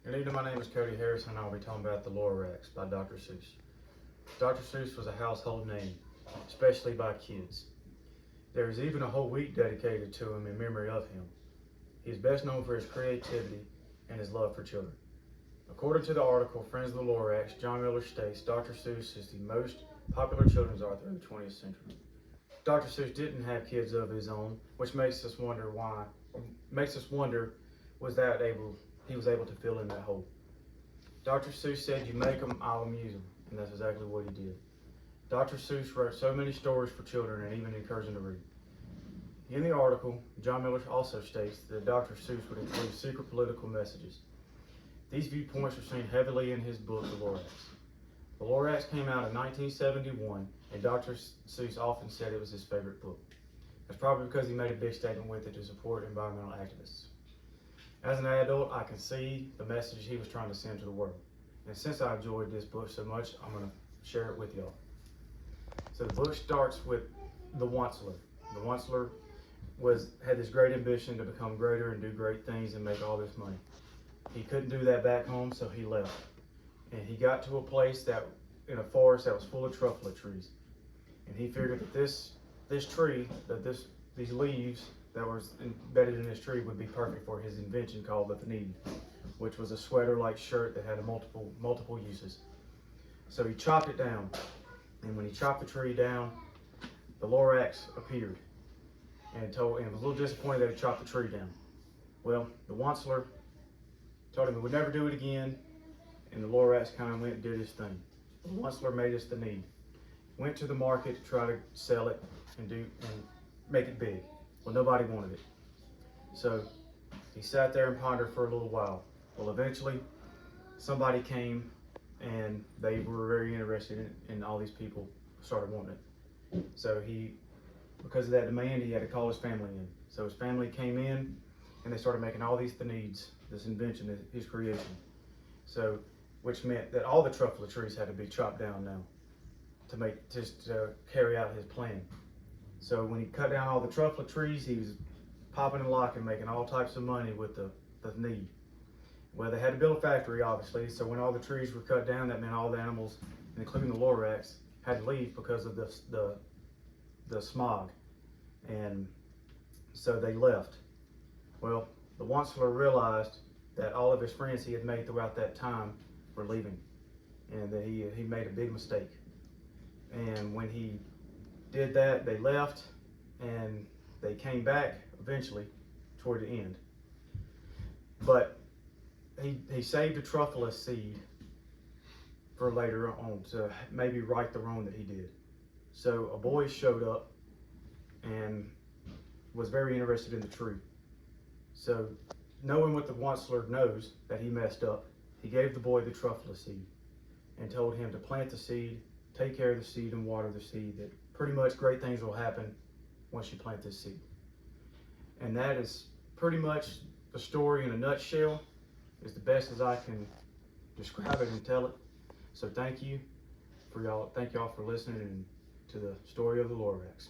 Good evening, my name is Cody Harrison and I'll be talking about The Lorax by Dr. Seuss. Dr. Seuss was a household name, especially by kids. There is even a whole week dedicated to him in memory of him. He is best known for his creativity and his love for children. According to the article Friends of the Lorax, John Miller states Dr. Seuss is the most popular children's author of the 20th century. Dr. Seuss didn't have kids of his own, which makes us wonder he was able to fill in that hole. Dr. Seuss said, "You make them, I'll amuse them," and that's exactly what he did. Dr. Seuss wrote so many stories for children and even encouraged them to read. In the article, John Miller also states that Dr. Seuss would include secret political messages. These viewpoints are seen heavily in his book, The Lorax. The Lorax came out in 1971, and Dr. Seuss often said it was his favorite book. That's probably because he made a big statement with it to support environmental activists. As an adult, I can see the message he was trying to send to the world. And since I enjoyed this book so much, I'm going to share it with y'all. So the book starts with the Onceler. The Onceler had this great ambition to become greater and do great things and make all this money. He couldn't do that back home, so he left. And he got to a place in a forest that was full of truffle trees. And he figured that these leaves that was embedded in this tree would be perfect for his invention called the Thneed, which was a sweater-like shirt that had multiple uses. So he chopped it down, and when he chopped the tree down, the Lorax appeared and was a little disappointed that he chopped the tree down. Well, the Onceler told him he would never do it again, and the Lorax kind of went and did his thing. The Onceler made us Thneed, went to the market to try to sell it and make it big. Well, nobody wanted it. So he sat there and pondered for a little while. Well, eventually somebody came and they were very interested in all these people started wanting it. So because of that demand, he had to call his family in. So his family came in and they started making all these Thneeds, this invention, his creation. So, which meant that all the truffle trees had to be chopped down now to carry out his plan. So when he cut down all the truffle trees, he was popping and locking, making all types of money with the Thneed. Well, they had to build a factory, obviously, so when all the trees were cut down, that meant all the animals, including the Lorax, had to leave because of the smog. And so they left. Well, the Onceler realized that all of his friends he had made throughout that time were leaving, and that he made a big mistake. And when he did that, they left, and they came back eventually toward the end. But he saved a truffle seed for later on to maybe right the wrong that he did. So a boy showed up and was very interested in the tree. So knowing what the Onceler knows that he messed up, he gave the boy the truffle seed and told him to plant the seed, take care of the seed, and water the seed, that pretty much great things will happen once you plant this seed. And that is pretty much the story in a nutshell. It's the best as I can describe it and tell it. So thank y'all for listening to the story of the Lorax.